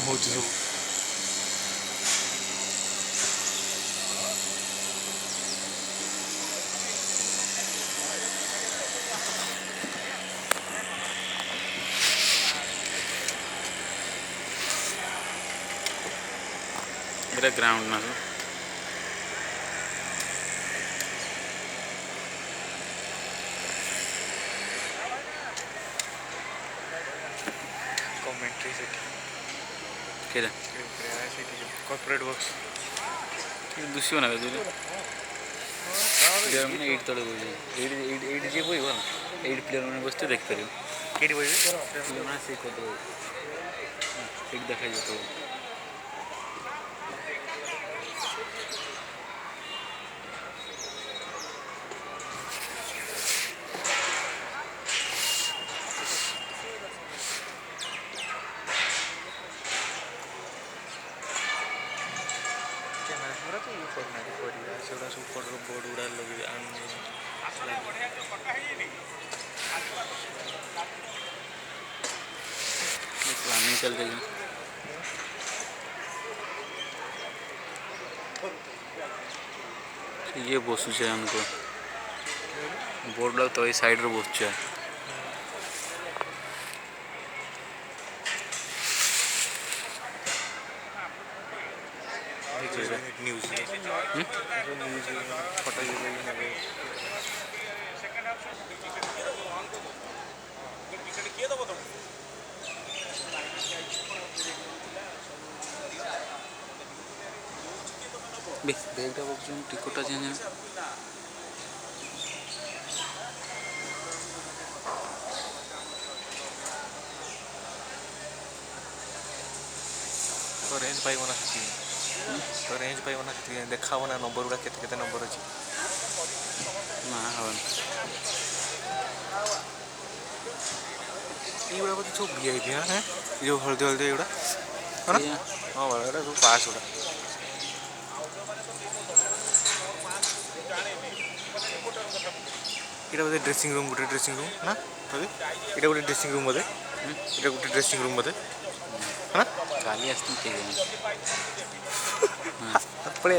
हो सब मेरा ग्राउंड ना कमेंट्री से केरा कॉर्पोरेट वर्क्स दुष्य ना मैंने 8 तले बोल 8 जे बोई 8 प्लेयर मैंने बसते देख पारे केटी बोई ना से को तो एक देखा जाए तो कैमरा तो ये करना है परिया सेडा सब बोर्ड उड़ा लगे प्लानिंग चल रही है ये बसुचे हमको बोर्ड लग तो ये साइड रे बसुचे न्यूज़ न्यूज़ फोटो ये बैगटा बक्सुन टिकटटा चेंज तो रेंज पाइब ना तो रेंज पाइब ना देखा ना नंबर गुड़ा केते नंबर अच्छी ना हवन ये गुड़ा बोलते सब वीआईपी है जो हल्दी हल्दी गुड़ा है ना हाँ वाला गुड़ा सब पास गुड़ा इटा बोलते ड्रेसिंग रूम गोटे ड्रेसिंग रूम ना तभी इटा गोटे ड्रेसिंग रूम बोलते इटा गोटे ड्रेसिंग रूम बोलते है ना काली आसती पड़े